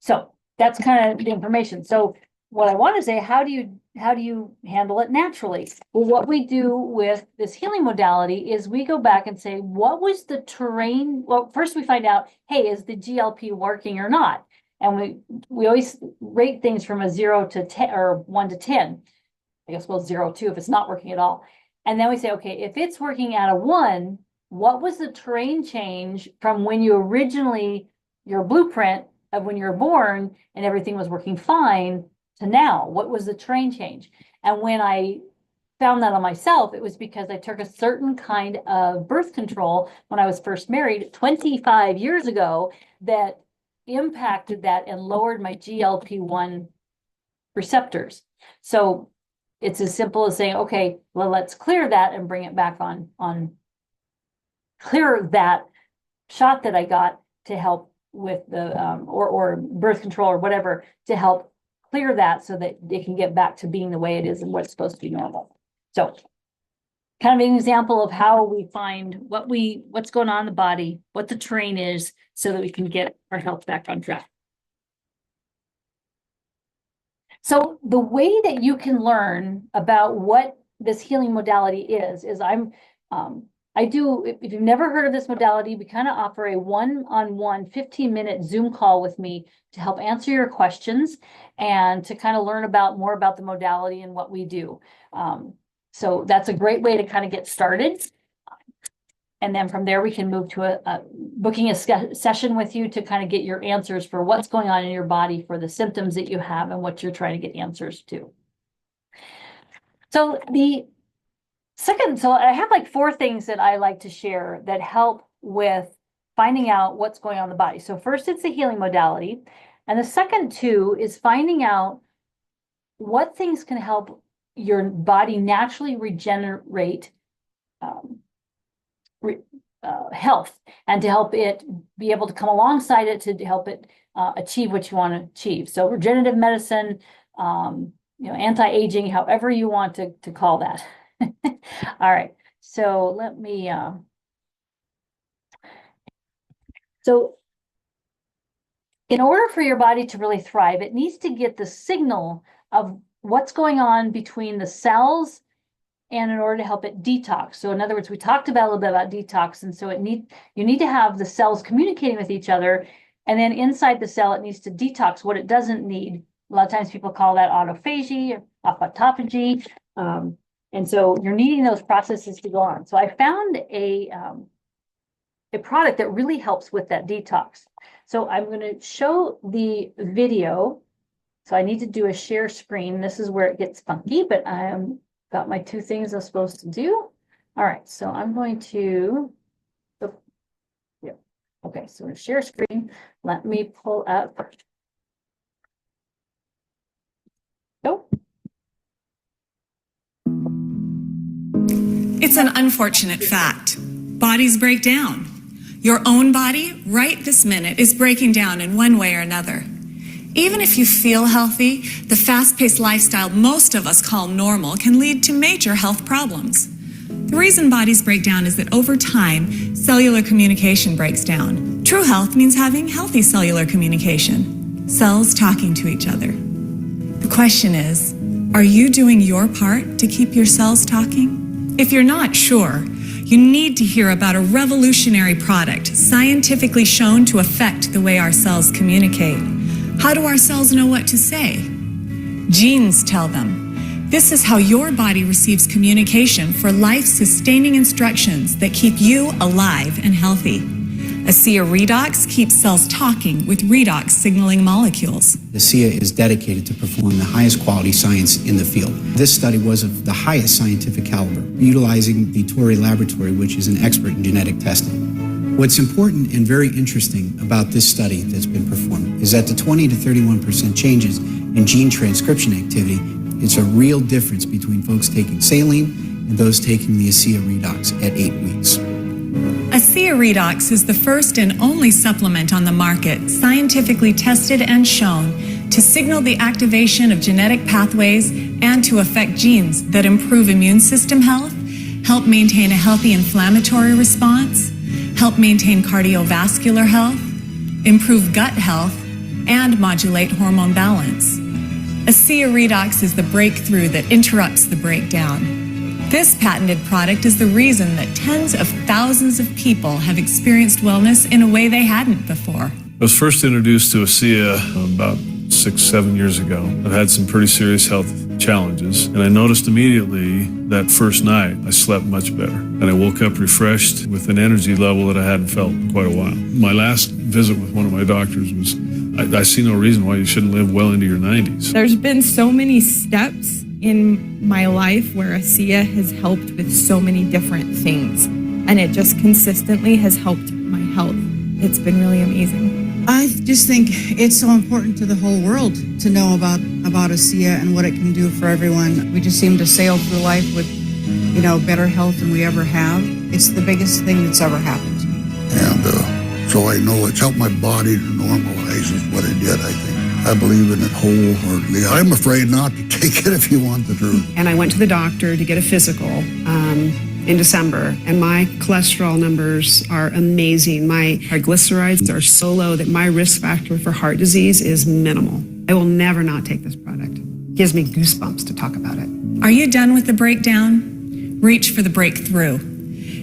So that's kind of the information. So what I want to say, how do you handle it naturally? Well, what we do with this healing modality is we go back and say, what was the terrain? Well, first we find out, hey, is the GLP working or not? And we always rate things from a 0 to 10 or 1 to 10. I guess, well, 0 too, if it's not working at all. And then we say, okay, if it's working at a 1, what was the terrain change from when you originally, your blueprint of when you were born and everything was working fine to now? What was the terrain change? And when I found that on myself, it was because I took a certain kind of birth control when I was first married 25 years ago that impacted that and lowered my GLP-1 receptors. So it's as simple as saying, okay, well, let's clear that and bring it back on clear that shot that I got to help with the or birth control or whatever, to help clear that so that it can get back to being the way it is and what's supposed to be normal. So kind of an example of how we find what's going on in the body, what the terrain is, so that we can get our health back on track. So the way that you can learn about what this healing modality is I do, if you've never heard of this modality, we kind of offer a one-on-one 15-minute Zoom call with me to help answer your questions and to kind of learn more about the modality and what we do. So that's a great way to kind of get started. And then from there, we can move to booking a session with you to kind of get your answers for what's going on in your body, for the symptoms that you have and what you're trying to get answers to. So so I have like 4 things that I like to share that help with finding out what's going on in the body. So first, it's the healing modality. And the second 2 is finding out what things can help your body naturally regenerate health, and to help it be able to come alongside it to help it achieve what you want to achieve. So regenerative medicine, anti-aging, however you want to call that. All right, so let me, so in order for your body to really thrive, it needs to get the signal of what's going on between the cells, and in order to help it detox. So in other words, we talked about a little bit about detox, and so you need to have the cells communicating with each other, and then inside the cell, it needs to detox what it doesn't need. A lot of times people call that autophagy or autophagy. And so you're needing those processes to go on. So I found a product that really helps with that detox. So I'm going to show the video. So I need to do a share screen. This is where it gets funky, but I'm got my 2 things I'm supposed to do. All right, so I'm going to, yeah. Okay, so we're share screen. Let me pull up. Go. It's an unfortunate fact. Bodies break down. Your own body, right this minute, is breaking down in one way or another. Even if you feel healthy, the fast-paced lifestyle most of us call normal can lead to major health problems. The reason bodies break down is that over time, cellular communication breaks down. True health means having healthy cellular communication, cells talking to each other. The question is, are you doing your part to keep your cells talking? If you're not sure, you need to hear about a revolutionary product scientifically shown to affect the way our cells communicate. How do our cells know what to say? Genes tell them. This is how your body receives communication for life-sustaining instructions that keep you alive and healthy. ASEA redox keeps cells talking with redox signaling molecules. ASEA is dedicated to perform the highest quality science in the field. This study was of the highest scientific caliber, utilizing the Torrey Laboratory, which is an expert in genetic testing. What's important and very interesting about this study that's been performed is that the 20 to 31% changes and gene transcription activity, it's a real difference between folks taking saline and those taking the ASEA Redox at 8 weeks. ASEA Redox is the first and only supplement on the market scientifically tested and shown to signal the activation of genetic pathways and to affect genes that improve immune system health, help maintain a healthy inflammatory response, help maintain cardiovascular health, improve gut health, and modulate hormone balance. ASEA Redox is the breakthrough that interrupts the breakdown. This patented product is the reason that tens of thousands of people have experienced wellness in a way they hadn't before. I was first introduced to ASEA about 6-7 years ago. I've had some pretty serious health challenges, and I noticed immediately that first night I slept much better, and I woke up refreshed with an energy level that I hadn't felt in quite a while. My last visit with one of my doctors was, I see no reason why you shouldn't live well into your 90s. There's been so many steps in my life where ASEA has helped with so many different things, and it just consistently has helped my health. It's been really amazing. I just think it's so important to the whole world to know about ASEA and what it can do for everyone. We just seem to sail through life with, better health than we ever have. It's the biggest thing that's ever happened to me. And so I know it's helped my body to normalize is what it did, I think. I believe in it wholeheartedly. I'm afraid not to take it if you want the truth. And I went to the doctor to get a physical in December, and my cholesterol numbers are amazing. My triglycerides are so low that my risk factor for heart disease is minimal. I will never not take this product. It gives me goosebumps to talk about it. Are you done with the breakdown? Reach for the breakthrough.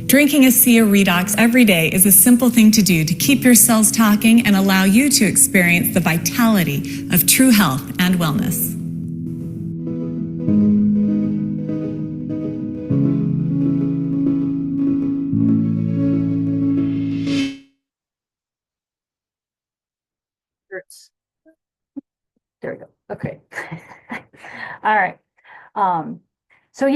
Drinking ASEA Redox every day is a simple thing to do to keep your cells talking and allow you to experience the vitality of true health and wellness. There we go. Okay. All right. So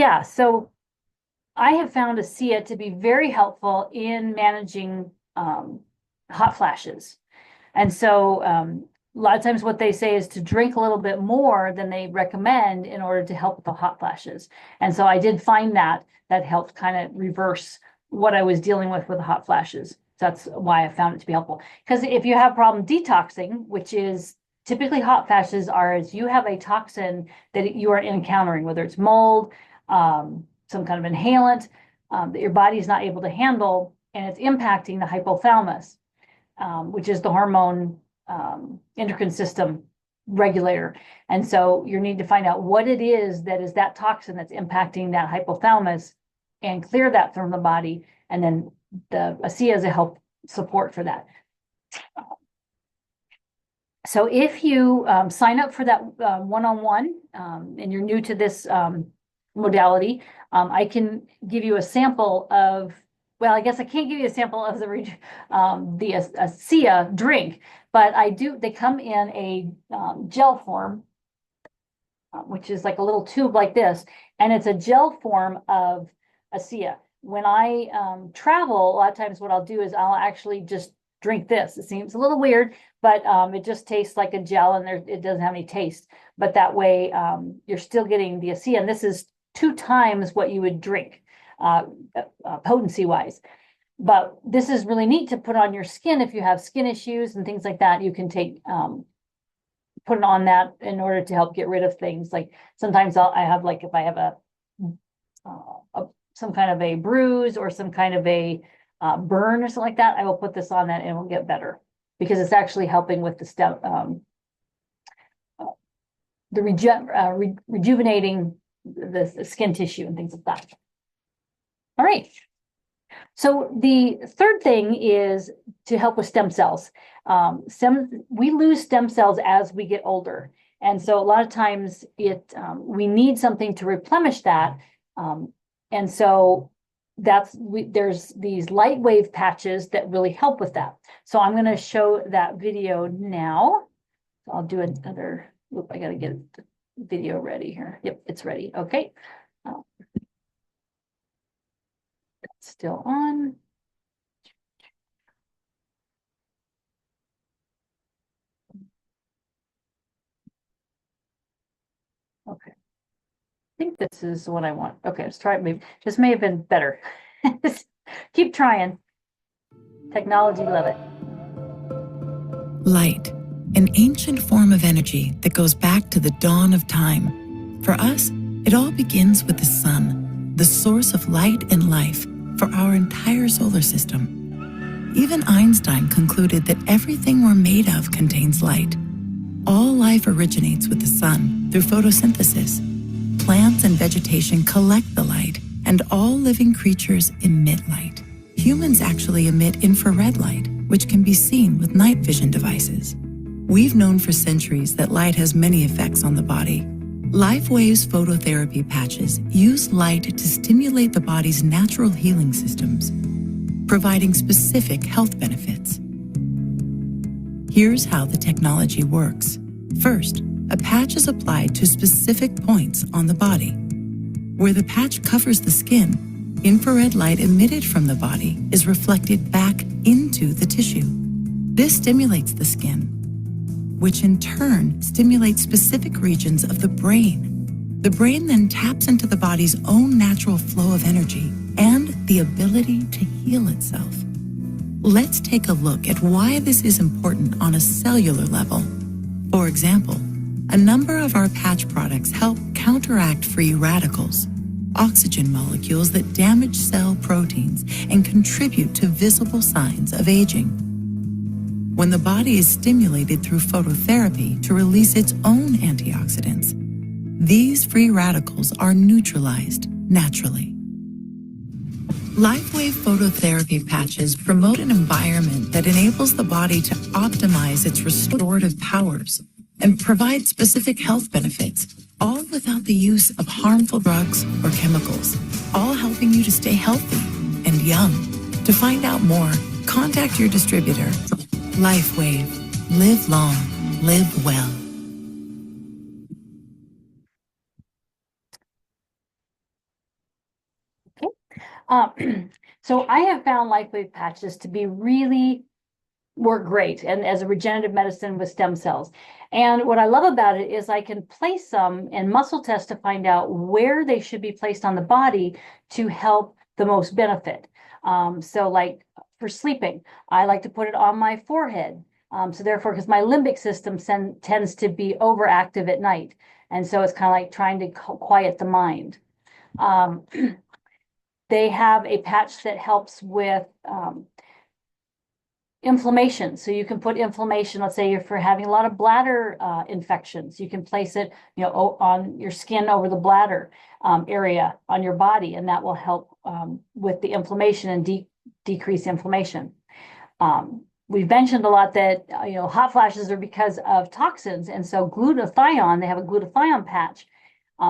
I have found ASEA to be very helpful in managing hot flashes. And so a lot of times what they say is to drink a little bit more than they recommend in order to help with the hot flashes. And so I did find that helped kind of reverse what I was dealing with the hot flashes. That's why I found it to be helpful. Because if you have problem detoxing, which is typically hot flashes are as you have a toxin that you are encountering, whether it's mold, some kind of inhalant that your body is not able to handle, and it's impacting the hypothalamus, which is the hormone endocrine system regulator. And so you need to find out what it is that toxin that's impacting that hypothalamus and clear that from the body. And then the ASEA is a help support for that. So if you sign up for that one-on-one and you're new to this modality, I can give you a sample of, well, I guess I can't give you a sample of the ASEA drink, but they come in a gel form, which is like a little tube like this, and it's a gel form of ASEA. When I travel, a lot of times what I'll do is I'll actually just drink this. It seems a little weird, but it just tastes like a gel, and it doesn't have any taste. But that way, you're still getting the ASEA, and this is 2 times what you would drink, potency-wise. But this is really neat to put on your skin if you have skin issues and things like that. You can put it on that in order to help get rid of things. Like sometimes if I have some kind of a bruise or some kind of a burn or something like that, I will put this on that and it will get better because it's actually helping with the rejuvenating the skin tissue and things like that. All right. So the third thing is to help with stem cells. We lose stem cells as we get older. And so a lot of times we need something to replenish that. And so there's these light wave patches that really help with that. So I'm going to show that video now. I'll do another, I got to get the video ready here. Yep, it's ready. Okay. It's still on. Okay. I think this is the one I want. Okay, let's try it. Maybe this may have been better. Keep trying. Technology, love it. Light, an ancient form of energy that goes back to the dawn of time. For us, it all begins with the sun, the source of light and life for our entire solar system. Even Einstein concluded that everything we're made of contains light. All life originates with the sun through photosynthesis. Plants and vegetation collect the light, and all living creatures emit light. Humans actually emit infrared light, which can be seen with night vision devices. We've known for centuries that light has many effects on the body. LifeWave's phototherapy patches use light to stimulate the body's natural healing systems, providing specific health benefits. Here's how the technology works. First, a patch is applied to specific points on the body. Where the patch covers the skin, infrared light emitted from the body is reflected back into the tissue. This stimulates the skin, which in turn stimulates specific regions of the brain. The brain then taps into the body's own natural flow of energy and the ability to heal itself. Let's take a look at why this is important on a cellular level. For example, a number of our patch products help counteract free radicals, oxygen molecules that damage cell proteins and contribute to visible signs of aging. When the body is stimulated through phototherapy to release its own antioxidants, these free radicals are neutralized naturally. LifeWave phototherapy patches promote an environment that enables the body to optimize its restorative powers and provide specific health benefits, all without the use of harmful drugs or chemicals, all helping you to stay healthy and young. To find out more, contact your distributor. LifeWave. Live long. Live well. So I have found LifeWave patches to be really work great, and as a regenerative medicine with stem cells. And what I love about it is I can place them and muscle test to find out where they should be placed on the body to help the most benefit. So like for sleeping, I like to put it on my forehead. So therefore, because my limbic system tends to be overactive at night. And so it's kind of like trying to quiet the mind. They have a patch that helps with inflammation. So you can put inflammation, let's say if you're having a lot of bladder infections, you can place it, on your skin over the bladder area on your body, and that will help with the inflammation and decrease inflammation. We've mentioned a lot that, hot flashes are because of toxins. And so glutathione, they have a glutathione patch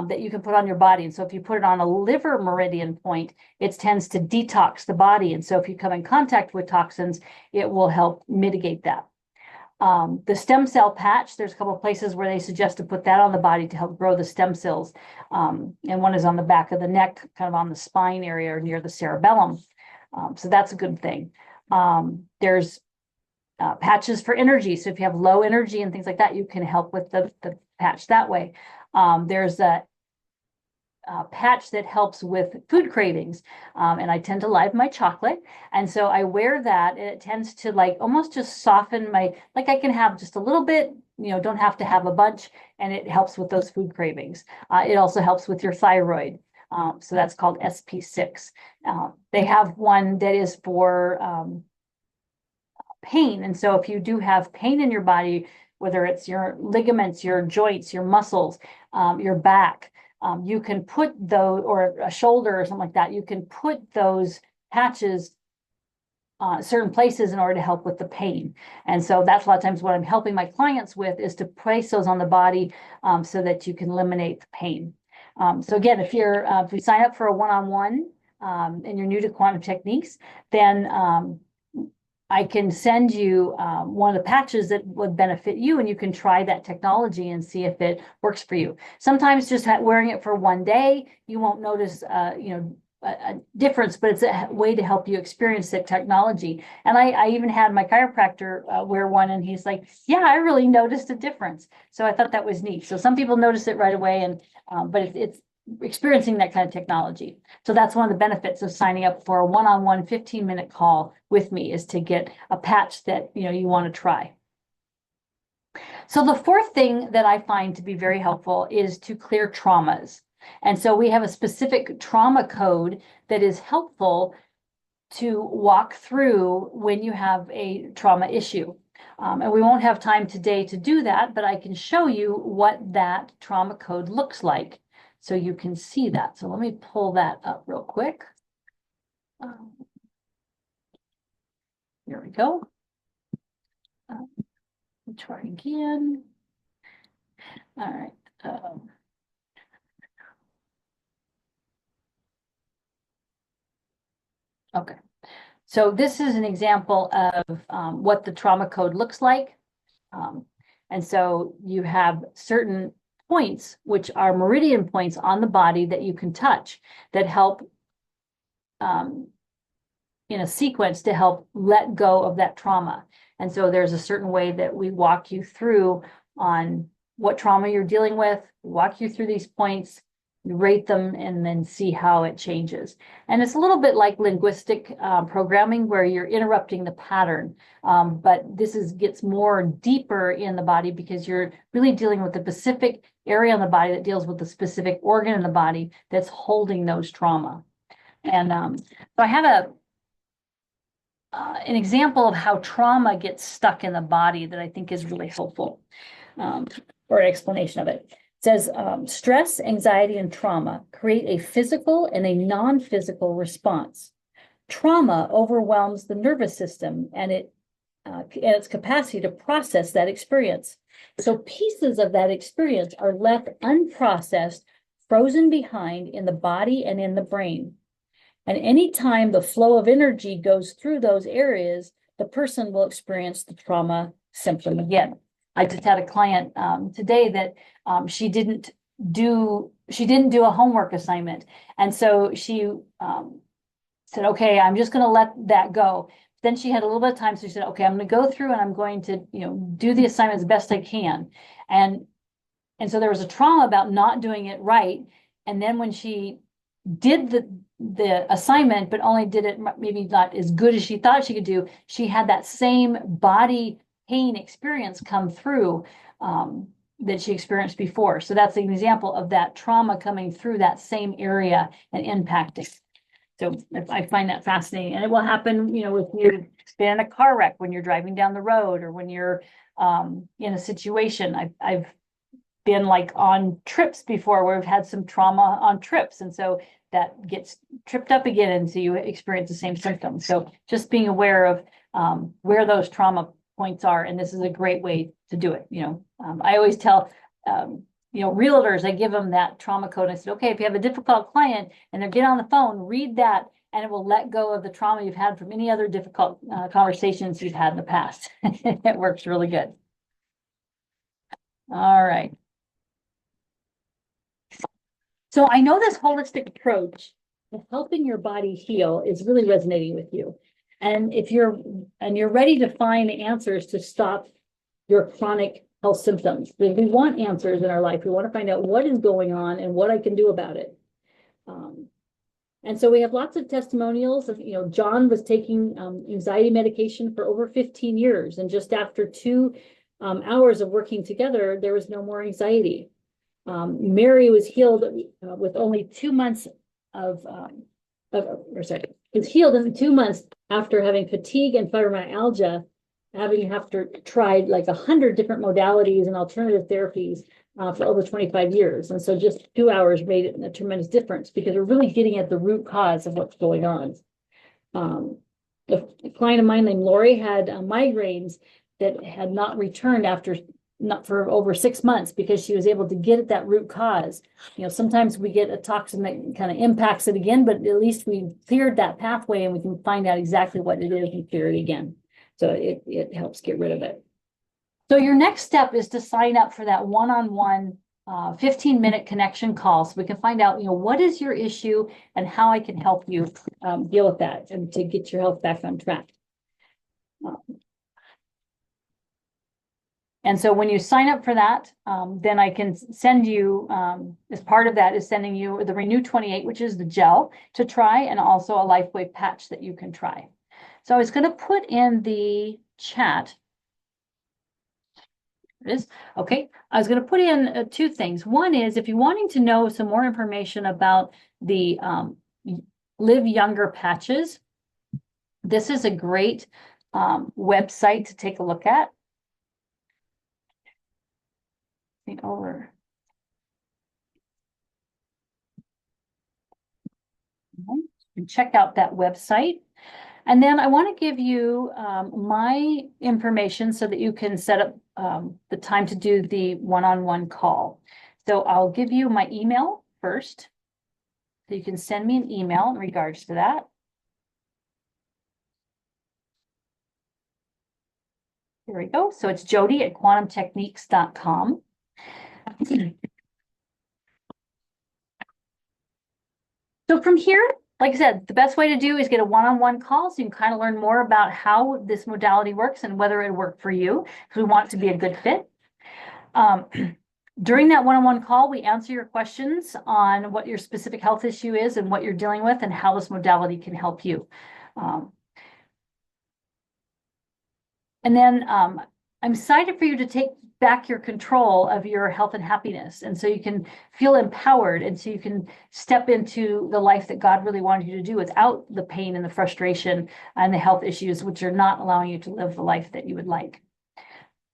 that you can put on your body. And so if you put it on a liver meridian point, it tends to detox the body. And so if you come in contact with toxins, it will help mitigate that. The stem cell patch, there's a couple of places where they suggest to put that on the body to help grow the stem cells. And one is on the back of the neck, kind of on the spine area or near the cerebellum. So that's a good thing. There's patches for energy. So if you have low energy and things like that, you can help with the patch that way. There's a patch that helps with food cravings. And I tend to like my chocolate. And so I wear that, and it tends to like almost just soften like I can have just a little bit, don't have to have a bunch, and it helps with those food cravings. It also helps with your thyroid. So that's called SP6. They have one that is for pain. And so if you do have pain in your body, whether it's your ligaments, your joints, your muscles, your back, you can put those, or a shoulder or something like that, you can put those patches certain places in order to help with the pain. And so that's a lot of times what I'm helping my clients with, is to place those on the body so that you can eliminate the pain. So again, if you sign up for a one-on-one and you're new to quantum techniques, then I can send you one of the patches that would benefit you, and you can try that technology and see if it works for you. Sometimes just wearing it for one day, you won't notice, a difference, but it's a way to help you experience that technology. And I even had my chiropractor wear one, and he's like, yeah, I really noticed a difference. So I thought that was neat. So some people notice it right away, and but it's experiencing that kind of technology. So that's one of the benefits of signing up for a one-on-one 15-minute call with me, is to get a patch that you want to try. So the fourth thing that I find to be very helpful is to clear traumas. And so we have a specific trauma code that is helpful to walk through when you have a trauma issue. And we won't have time today to do that, but I can show you what that trauma code looks like so you can see that. So let me pull that up real quick. Here we go. We'll try again. All right. Okay, so this is an example of what the trauma code looks like. And so you have certain points, which are meridian points on the body that you can touch, that help in a sequence to help let go of that trauma. And so there's a certain way that we walk you through on what trauma you're dealing with, walk you through these points, rate them, and then see how it changes. And it's a little bit like linguistic programming, where you're interrupting the pattern. But this gets more deeper in the body, because you're really dealing with the specific area on the body that deals with the specific organ in the body that's holding those trauma. And so I have an example of how trauma gets stuck in the body that I think is really helpful, or an explanation of it. It says, stress, anxiety, and trauma create a physical and a non-physical response. Trauma overwhelms the nervous system and its capacity to process that experience. So pieces of that experience are left unprocessed, frozen behind in the body and in the brain. And anytime the flow of energy goes through those areas, the person will experience the trauma symptom again. I just had a client today that she didn't do a homework assignment. And so she said, okay, I'm just going to let that go. Then she had a little bit of time. So she said, okay, I'm going to go through and I'm going to, do the assignment as best I can. And so there was a trauma about not doing it right. And then when she did the assignment, but only did it maybe not as good as she thought she could do, she had that same body pain experience come through that she experienced before. So that's an example of that trauma coming through that same area and impacting. So I find that fascinating. And it will happen, if you've been in a car wreck, when you're driving down the road, or when you're in a situation. I've been like on trips before where we've had some trauma on trips. And so that gets tripped up again, and so you experience the same symptoms. So just being aware of where those trauma points are, and this is a great way to do it. I always tell realtors, I give them that trauma code. I said, okay, if you have a difficult client and they're getting on the phone, read that, and it will let go of the trauma you've had from any other difficult conversations you've had in the past. It works really good. All right. So I know this holistic approach of helping your body heal is really resonating with you. And if you're ready to find answers to stop your chronic health symptoms, because we want answers in our life. We want to find out what is going on and what I can do about it. And so we have lots of testimonials of, John was taking anxiety medication for over 15 years. And just after 2 hours of working together, there was no more anxiety. Mary was healed with only 2 months was healed in 2 months after having fatigue and fibromyalgia, after tried like 100 different modalities and alternative therapies for over 25 years. And so just 2 hours made a tremendous difference, because we're really getting at the root cause of what's going on. A client of mine named Lori had migraines that had not returned for over 6 months, because she was able to get at that root cause. Sometimes we get a toxin that kind of impacts it again, but at least we cleared that pathway and we can find out exactly what it is and clear it again. So it helps get rid of it. So your next step is to sign up for that one-on-one 15-minute connection call so we can find out, what is your issue and how I can help you deal with that and to get your health back on track. And so when you sign up for that, then I can send you, as part of that is sending you the Renew 28, which is the gel to try, and also a LifeWave patch that you can try. So I was going to put in the chat. It is. Okay. I was going to put in two things. One is if you're wanting to know some more information about the Live Younger patches, this is a great website to take a look at. Over. And check out that website. And then I want to give you my information so that you can set up the time to do the one-on-one call. So I'll give you my email first. So you can send me an email in regards to that. Here we go. So it's jody@quantumtechniques.com. So from here, like I said, the best way to do is get a one-on-one call so you can kind of learn more about how this modality works and whether it worked for you, because we want it to be a good fit. During that one-on-one call, we answer your questions on what your specific health issue is and what you're dealing with and how this modality can help you. And then I'm excited for you to take back your control of your health and happiness. And so you can feel empowered. And so you can step into the life that God really wanted you to do without the pain and the frustration and the health issues, which are not allowing you to live the life that you would like.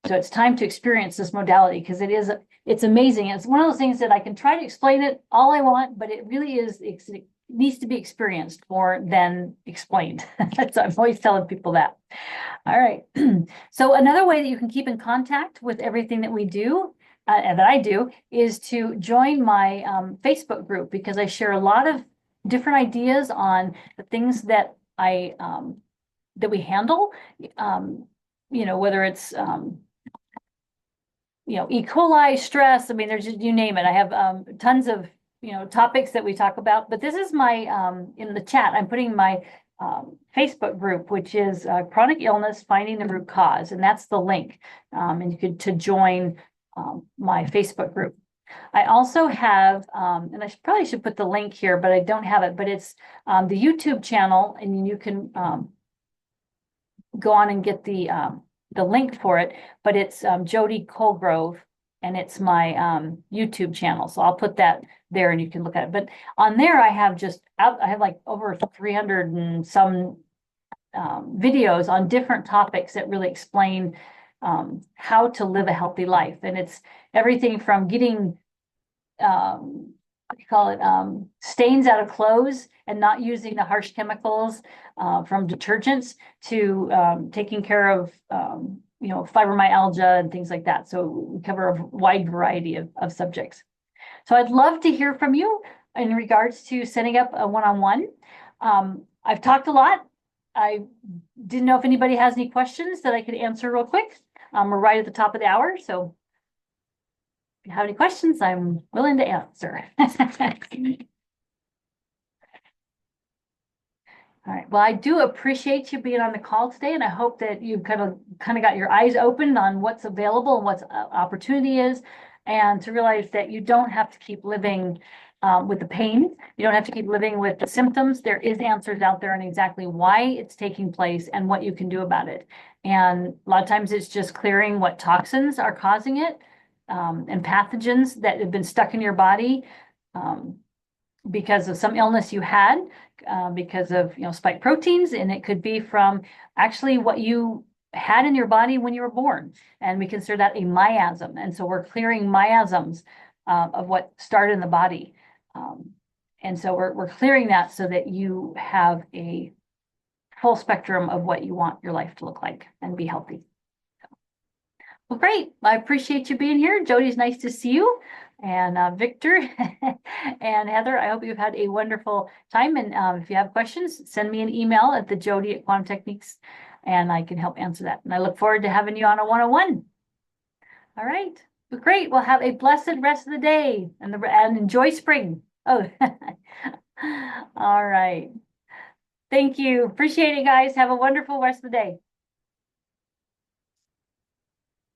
So it's time to experience this modality because it's amazing. It's one of those things that I can try to explain it all I want, but it really is, it needs to be experienced more than explained. So I'm always telling people that. All right. So another way that you can keep in contact with everything that we do and that I do is to join my Facebook group, because I share a lot of different ideas on the things that that we handle, whether it's E. coli, stress. I mean, there's just, you name it. I have tons of topics that we talk about, but this is my in the chat I'm putting my Facebook group, which is chronic illness finding the root cause, and that's the link, and you could to join my Facebook group. I also have and I probably should put the link here, but I don't have it, but it's the YouTube channel, and you can go on and get the link for it, but it's Jody Colgrove, and it's my YouTube channel. So I'll put that there and you can look at it. But on there, I have like over 300 and some videos on different topics that really explain how to live a healthy life. And it's everything from getting, stains out of clothes and not using the harsh chemicals from detergents to taking care of fibromyalgia and things like that. So we cover a wide variety of subjects. So I'd love to hear from you in regards to setting up a one-on-one. I've talked a lot. I didn't know if anybody has any questions that I could answer real quick. We're right at the top of the hour, so if you have any questions, I'm willing to answer. All right. Well, I do appreciate you being on the call today, and I hope that you've kind of got your eyes open on what's available and what's opportunity is, and to realize that you don't have to keep living with the pain. You don't have to keep living with the symptoms. There is answers out there on exactly why it's taking place and what you can do about it. And a lot of times it's just clearing what toxins are causing it and pathogens that have been stuck in your body because of some illness you had, because of spike proteins, and it could be from actually what you had in your body when you were born, and we consider that a miasm. And so we're clearing miasms of what started in the body, and so we're clearing that so that you have a full spectrum of what you want your life to look like and be healthy. Well, great. I appreciate you being here. Jody's nice to see you. And Victor and Heather, I hope you've had a wonderful time. And if you have questions, send me an email at thejody@quantumtechniques, and I can help answer that. And I look forward to having you on a one-on-one. All right. Great. Well, have a blessed rest of the day and enjoy spring. Oh, all right. Thank you. Appreciate it, guys. Have a wonderful rest of the day.